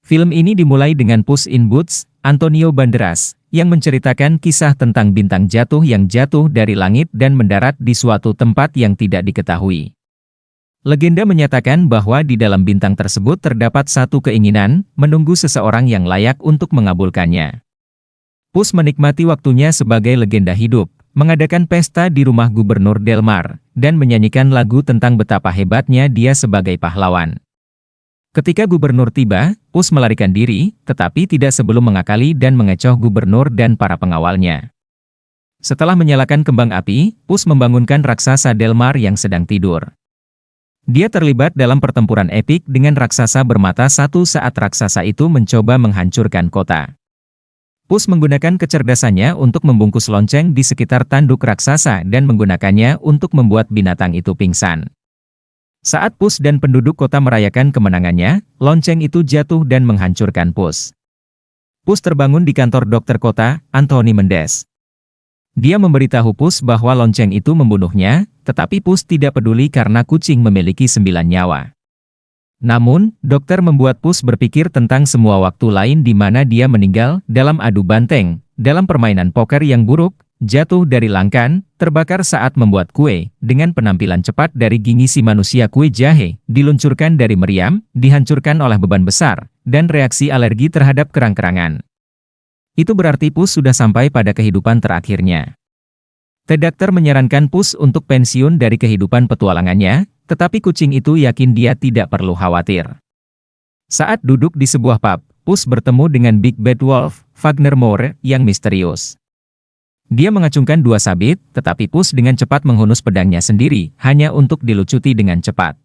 Film ini dimulai dengan Puss in Boots, Antonio Banderas, yang menceritakan kisah tentang bintang jatuh yang jatuh dari langit dan mendarat di suatu tempat yang tidak diketahui. Legenda menyatakan bahwa di dalam bintang tersebut terdapat satu keinginan, menunggu seseorang yang layak untuk mengabulkannya. Puss menikmati waktunya sebagai legenda hidup, mengadakan pesta di rumah Gubernur Delmar, dan menyanyikan lagu tentang betapa hebatnya dia sebagai pahlawan. Ketika gubernur tiba, Puss melarikan diri, tetapi tidak sebelum mengakali dan mengecoh gubernur dan para pengawalnya. Setelah menyalakan kembang api, Puss membangunkan raksasa Delmar yang sedang tidur. Dia terlibat dalam pertempuran epik dengan raksasa bermata satu saat raksasa itu mencoba menghancurkan kota. Puss menggunakan kecerdasannya untuk membungkus lonceng di sekitar tanduk raksasa dan menggunakannya untuk membuat binatang itu pingsan. Saat Puss dan penduduk kota merayakan kemenangannya, lonceng itu jatuh dan menghancurkan Puss. Puss terbangun di kantor dokter kota, Anthony Mendes. Dia memberitahu Puss bahwa lonceng itu membunuhnya, tetapi Puss tidak peduli karena kucing memiliki 9 nyawa. Namun, dokter membuat Puss berpikir tentang semua waktu lain di mana dia meninggal dalam adu banteng, dalam permainan poker yang buruk, jatuh dari langkan, terbakar saat membuat kue, dengan penampilan cepat dari gigi si manusia kue jahe, diluncurkan dari meriam, dihancurkan oleh beban besar, dan reaksi alergi terhadap kerang-kerangan. Itu berarti Puss sudah sampai pada kehidupan terakhirnya. Dokter menyarankan Puss untuk pensiun dari kehidupan petualangannya, tetapi kucing itu yakin dia tidak perlu khawatir. Saat duduk di sebuah pub, Puss bertemu dengan Big Bad Wolf, Wagner Moore, yang misterius. Dia mengacungkan 2 sabit, tetapi Puss dengan cepat menghunus pedangnya sendiri, hanya untuk dilucuti dengan cepat.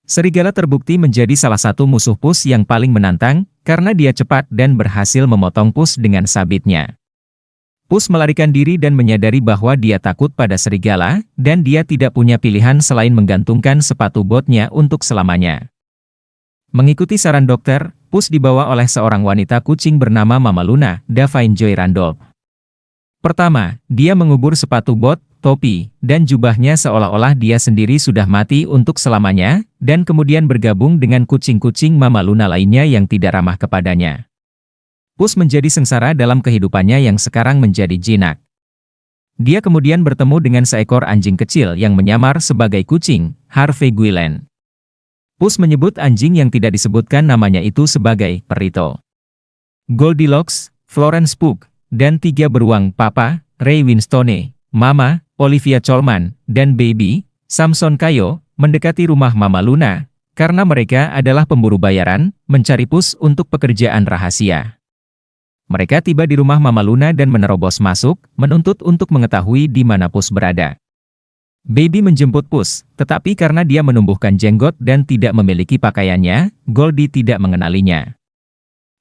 Serigala terbukti menjadi salah satu musuh Puss yang paling menantang, karena dia cepat dan berhasil memotong Puss dengan sabitnya. Puss melarikan diri dan menyadari bahwa dia takut pada serigala, dan dia tidak punya pilihan selain menggantungkan sepatu botnya untuk selamanya. Mengikuti saran dokter, Puss dibawa oleh seorang wanita kucing bernama Mama Luna, Davine Joy Randolph. Pertama, dia mengubur sepatu bot, topi, dan jubahnya seolah-olah dia sendiri sudah mati untuk selamanya, dan kemudian bergabung dengan kucing-kucing Mama Luna lainnya yang tidak ramah kepadanya. Puss menjadi sengsara dalam kehidupannya yang sekarang menjadi jinak. Dia kemudian bertemu dengan seekor anjing kecil yang menyamar sebagai kucing, Harvey Guillen. Puss menyebut anjing yang tidak disebutkan namanya itu sebagai Perito. Goldilocks, Florence Pugh, dan 3 beruang Papa, Ray Winstone, Mama, Olivia Colman, dan Baby, Samson Kayo, mendekati rumah Mama Luna, karena mereka adalah pemburu bayaran, mencari Puss untuk pekerjaan rahasia. Mereka tiba di rumah Mama Luna dan menerobos masuk, menuntut untuk mengetahui di mana Puss berada. Baby menjemput Puss, tetapi karena dia menumbuhkan jenggot dan tidak memiliki pakaiannya, Goldie tidak mengenalinya.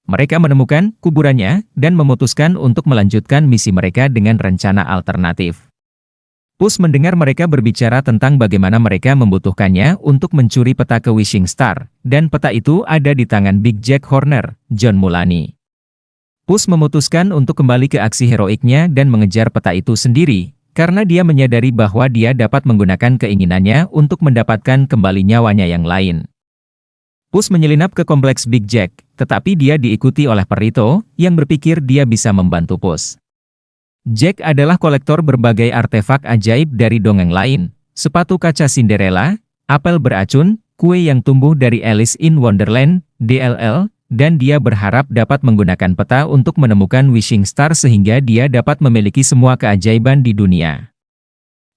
Mereka menemukan kuburannya dan memutuskan untuk melanjutkan misi mereka dengan rencana alternatif. Puss mendengar mereka berbicara tentang bagaimana mereka membutuhkannya untuk mencuri peta ke Wishing Star, dan peta itu ada di tangan Big Jack Horner, John Mulaney. Puss memutuskan untuk kembali ke aksi heroiknya dan mengejar peta itu sendiri, karena dia menyadari bahwa dia dapat menggunakan keinginannya untuk mendapatkan kembali nyawanya yang lain. Puss menyelinap ke kompleks Big Jack, tetapi dia diikuti oleh Perito, yang berpikir dia bisa membantu Puss. Jack adalah kolektor berbagai artefak ajaib dari dongeng lain, sepatu kaca Cinderella, apel beracun, kue yang tumbuh dari Alice in Wonderland, DLL, dan dia berharap dapat menggunakan peta untuk menemukan Wishing Star sehingga dia dapat memiliki semua keajaiban di dunia.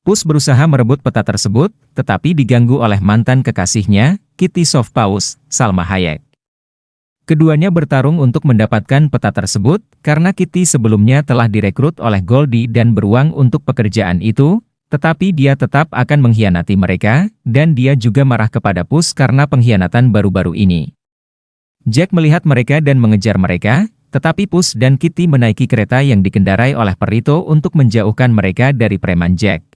Puss berusaha merebut peta tersebut, tetapi diganggu oleh mantan kekasihnya, Kitty Softpaws, Salma Hayek. Keduanya bertarung untuk mendapatkan peta tersebut, karena Kitty sebelumnya telah direkrut oleh Goldie dan beruang untuk pekerjaan itu, tetapi dia tetap akan mengkhianati mereka, dan dia juga marah kepada Puss karena pengkhianatan baru-baru ini. Jack melihat mereka dan mengejar mereka, tetapi Puss dan Kitty menaiki kereta yang dikendarai oleh Perito untuk menjauhkan mereka dari preman Jack.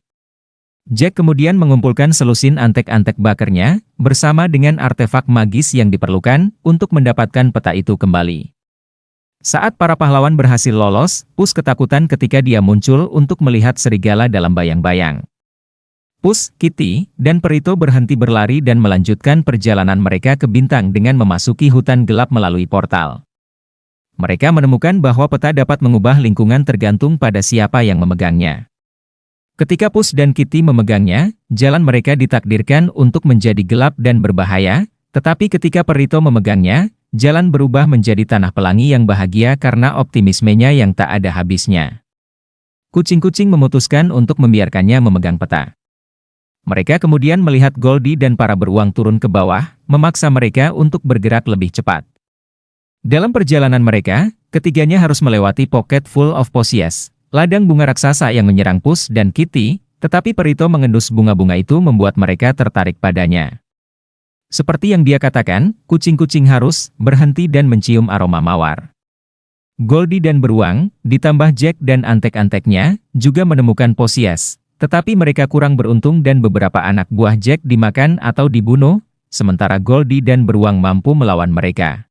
Jack kemudian mengumpulkan selusin antek-antek bakernya, bersama dengan artefak magis yang diperlukan untuk mendapatkan peta itu kembali. Saat para pahlawan berhasil lolos, Puss ketakutan ketika dia muncul untuk melihat serigala dalam bayang-bayang. Pus, Kitty, dan Perito berhenti berlari dan melanjutkan perjalanan mereka ke bintang dengan memasuki hutan gelap melalui portal. Mereka menemukan bahwa peta dapat mengubah lingkungan tergantung pada siapa yang memegangnya. Ketika Pus dan Kitty memegangnya, jalan mereka ditakdirkan untuk menjadi gelap dan berbahaya, tetapi ketika Perito memegangnya, jalan berubah menjadi tanah pelangi yang bahagia karena optimismenya yang tak ada habisnya. Kucing-kucing memutuskan untuk membiarkannya memegang peta. Mereka kemudian melihat Goldie dan para beruang turun ke bawah, memaksa mereka untuk bergerak lebih cepat. Dalam perjalanan mereka, ketiganya harus melewati Pocket Full of Posies, ladang bunga raksasa yang menyerang Pus dan Kitty, tetapi Perito mengendus bunga-bunga itu membuat mereka tertarik padanya. Seperti yang dia katakan, kucing-kucing harus berhenti dan mencium aroma mawar. Goldie dan beruang, ditambah Jack dan antek-anteknya, juga menemukan Posies. Tetapi mereka kurang beruntung dan beberapa anak buah Jack dimakan atau dibunuh, sementara Goldie dan beruang mampu melawan mereka.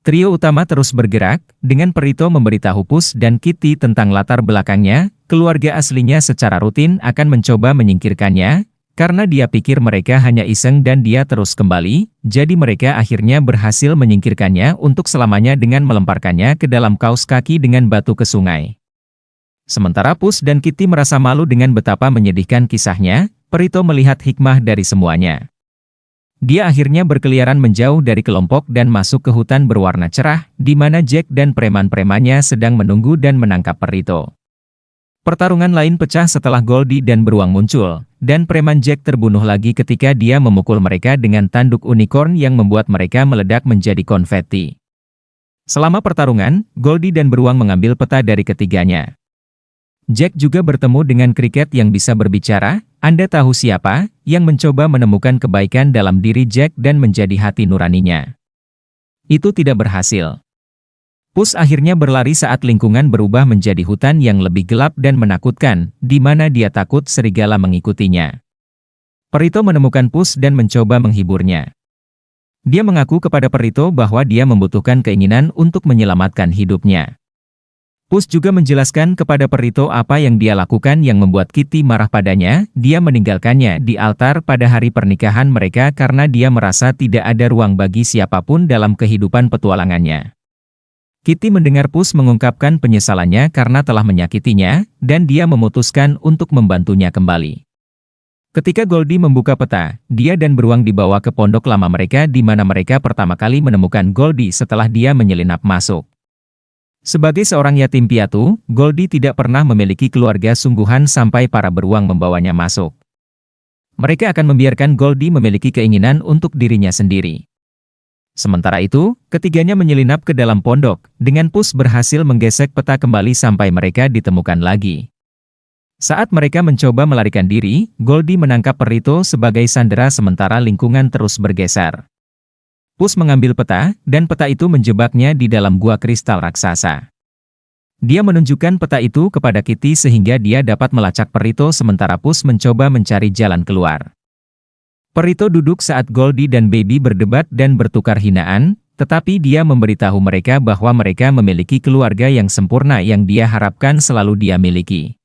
Trio utama terus bergerak, dengan Perito memberitahu Pus dan Kitty tentang latar belakangnya, keluarga aslinya secara rutin akan mencoba menyingkirkannya, karena dia pikir mereka hanya iseng dan dia terus kembali, jadi mereka akhirnya berhasil menyingkirkannya untuk selamanya dengan melemparkannya ke dalam kaus kaki dengan batu ke sungai. Sementara Pus dan Kitty merasa malu dengan betapa menyedihkan kisahnya, Perito melihat hikmah dari semuanya. Dia akhirnya berkeliaran menjauh dari kelompok dan masuk ke hutan berwarna cerah, di mana Jack dan preman-premannya sedang menunggu dan menangkap Perito. Pertarungan lain pecah setelah Goldie dan beruang muncul, dan preman Jack terbunuh lagi ketika dia memukul mereka dengan tanduk unicorn yang membuat mereka meledak menjadi konfeti. Selama pertarungan, Goldie dan beruang mengambil peta dari ketiganya. Jack juga bertemu dengan kriket yang bisa berbicara. Anda tahu siapa yang mencoba menemukan kebaikan dalam diri Jack dan menjadi hati nuraninya. Itu tidak berhasil. Pus akhirnya berlari saat lingkungan berubah menjadi hutan yang lebih gelap dan menakutkan, di mana dia takut serigala mengikutinya. Perito menemukan Pus dan mencoba menghiburnya. Dia mengaku kepada Perito bahwa dia membutuhkan keinginan untuk menyelamatkan hidupnya. Pus juga menjelaskan kepada Perito apa yang dia lakukan yang membuat Kitty marah padanya. Dia meninggalkannya di altar pada hari pernikahan mereka karena dia merasa tidak ada ruang bagi siapapun dalam kehidupan petualangannya. Kitty mendengar Pus mengungkapkan penyesalannya karena telah menyakitinya, dan dia memutuskan untuk membantunya kembali. Ketika Goldie membuka peta, dia dan beruang dibawa ke pondok lama mereka di mana mereka pertama kali menemukan Goldie setelah dia menyelinap masuk. Sebagai seorang yatim piatu, Goldie tidak pernah memiliki keluarga sungguhan sampai para beruang membawanya masuk. Mereka akan membiarkan Goldie memiliki keinginan untuk dirinya sendiri. Sementara itu, ketiganya menyelinap ke dalam pondok, dengan Pus berhasil menggesek peta kembali sampai mereka ditemukan lagi. Saat mereka mencoba melarikan diri, Goldie menangkap Perito sebagai sandera sementara lingkungan terus bergeser. Pus mengambil peta, dan peta itu menjebaknya di dalam gua kristal raksasa. Dia menunjukkan peta itu kepada Kitty sehingga dia dapat melacak Perito sementara Pus mencoba mencari jalan keluar. Perito duduk saat Goldie dan Baby berdebat dan bertukar hinaan, tetapi dia memberitahu mereka bahwa mereka memiliki keluarga yang sempurna yang dia harapkan selalu dia miliki.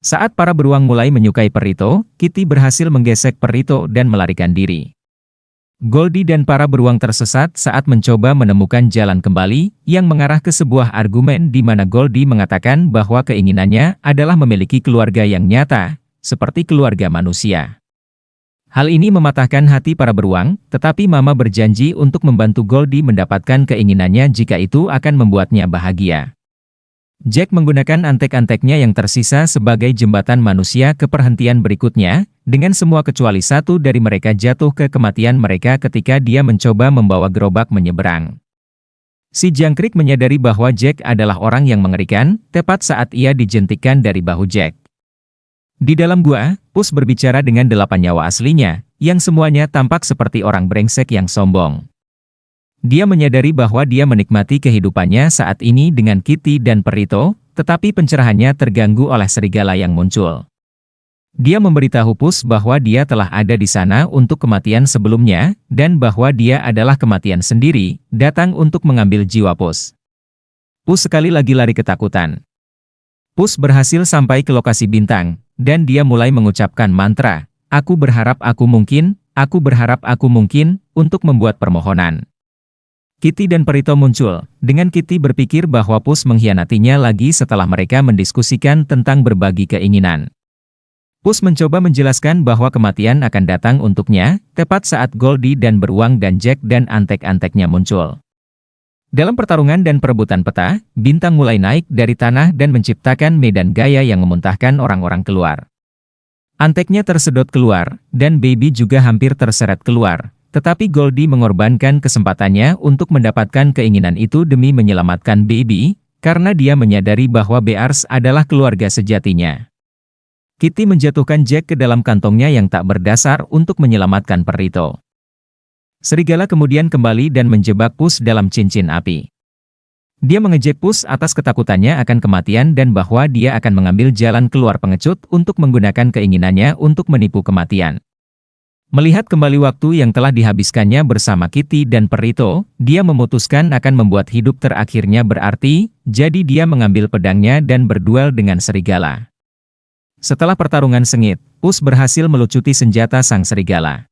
Saat para beruang mulai menyukai Perito, Kitty berhasil menggesek Perito dan melarikan diri. Goldie dan para beruang tersesat saat mencoba menemukan jalan kembali, yang mengarah ke sebuah argumen di mana Goldie mengatakan bahwa keinginannya adalah memiliki keluarga yang nyata, seperti keluarga manusia. Hal ini mematahkan hati para beruang, tetapi Mama berjanji untuk membantu Goldie mendapatkan keinginannya jika itu akan membuatnya bahagia. Jack menggunakan antek-anteknya yang tersisa sebagai jembatan manusia ke perhentian berikutnya, dengan semua kecuali satu dari mereka jatuh ke kematian mereka ketika dia mencoba membawa gerobak menyeberang. Si jangkrik menyadari bahwa Jack adalah orang yang mengerikan, tepat saat ia dijentikkan dari bahu Jack. Di dalam gua, Pus berbicara dengan 8 nyawa aslinya, yang semuanya tampak seperti orang brengsek yang sombong. Dia menyadari bahwa dia menikmati kehidupannya saat ini dengan Kitty dan Perito, tetapi pencerahannya terganggu oleh serigala yang muncul. Dia memberitahu Pus bahwa dia telah ada di sana untuk kematian sebelumnya, dan bahwa dia adalah kematian sendiri, datang untuk mengambil jiwa Pus. Pus sekali lagi lari ketakutan. Pus berhasil sampai ke lokasi bintang, dan dia mulai mengucapkan mantra, aku berharap aku mungkin, untuk membuat permohonan. Kitty dan Perito muncul, dengan Kitty berpikir bahwa Pus mengkhianatinya lagi setelah mereka mendiskusikan tentang berbagi keinginan. Pus mencoba menjelaskan bahwa kematian akan datang untuknya, tepat saat Goldie dan Beruang dan Jack dan antek-anteknya muncul. Dalam pertarungan dan perebutan peta, Bintang mulai naik dari tanah dan menciptakan medan gaya yang memuntahkan orang-orang keluar. Anteknya tersedot keluar, dan Baby juga hampir terseret keluar. Tetapi Goldie mengorbankan kesempatannya untuk mendapatkan keinginan itu demi menyelamatkan Baby, karena dia menyadari bahwa Bears adalah keluarga sejatinya. Kitty menjatuhkan Jack ke dalam kantongnya yang tak berdasar untuk menyelamatkan Perito. Serigala kemudian kembali dan menjebak Pus dalam cincin api. Dia mengejek Pus atas ketakutannya akan kematian dan bahwa dia akan mengambil jalan keluar pengecut untuk menggunakan keinginannya untuk menipu kematian. Melihat kembali waktu yang telah dihabiskannya bersama Kitty dan Perito, dia memutuskan akan membuat hidup terakhirnya berarti, jadi dia mengambil pedangnya dan berduel dengan serigala. Setelah pertarungan sengit, Pus berhasil melucuti senjata sang serigala.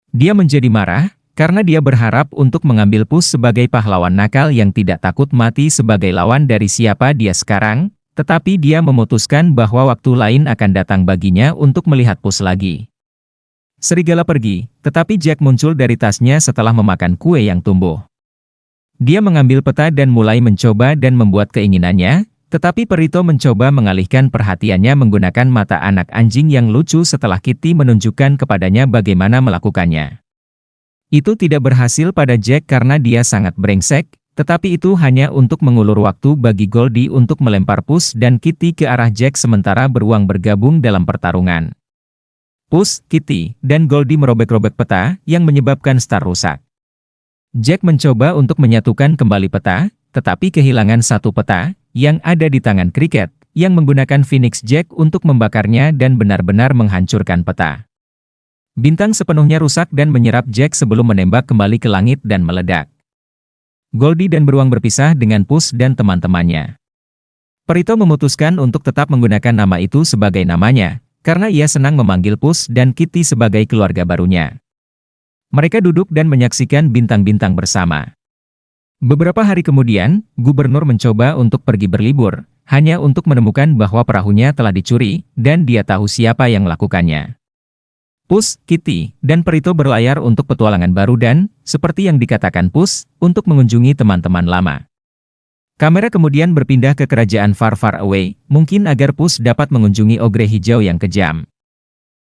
Dia menjadi marah, karena dia berharap untuk mengambil Pus sebagai pahlawan nakal yang tidak takut mati sebagai lawan dari siapa dia sekarang, tetapi dia memutuskan bahwa waktu lain akan datang baginya untuk melihat Pus lagi. Serigala pergi, tetapi Jack muncul dari tasnya setelah memakan kue yang tumbuh. Dia mengambil peta dan mulai mencoba dan membuat keinginannya, tetapi Perito mencoba mengalihkan perhatiannya menggunakan mata anak anjing yang lucu setelah Kitty menunjukkan kepadanya bagaimana melakukannya. Itu tidak berhasil pada Jack karena dia sangat brengsek, tetapi itu hanya untuk mengulur waktu bagi Goldie untuk melempar Pus dan Kitty ke arah Jack sementara Beruang bergabung dalam pertarungan. Pus, Kitty, dan Goldie merobek-robek peta, yang menyebabkan Star rusak. Jack mencoba untuk menyatukan kembali peta, tetapi kehilangan satu peta, yang ada di tangan Cricket, yang menggunakan Phoenix Jack untuk membakarnya dan benar-benar menghancurkan peta. Bintang sepenuhnya rusak dan menyerap Jack sebelum menembak kembali ke langit dan meledak. Goldie dan Beruang berpisah dengan Pus dan teman-temannya. Perito memutuskan untuk tetap menggunakan nama itu sebagai namanya, karena ia senang memanggil Pus dan Kitty sebagai keluarga barunya. Mereka duduk dan menyaksikan bintang-bintang bersama. Beberapa hari kemudian, gubernur mencoba untuk pergi berlibur, hanya untuk menemukan bahwa perahunya telah dicuri, dan dia tahu siapa yang melakukannya. Pus, Kitty, dan Perito berlayar untuk petualangan baru dan, seperti yang dikatakan Pus, untuk mengunjungi teman-teman lama. Kamera kemudian berpindah ke kerajaan Far Far Away, mungkin agar Pus dapat mengunjungi ogre hijau yang kejam.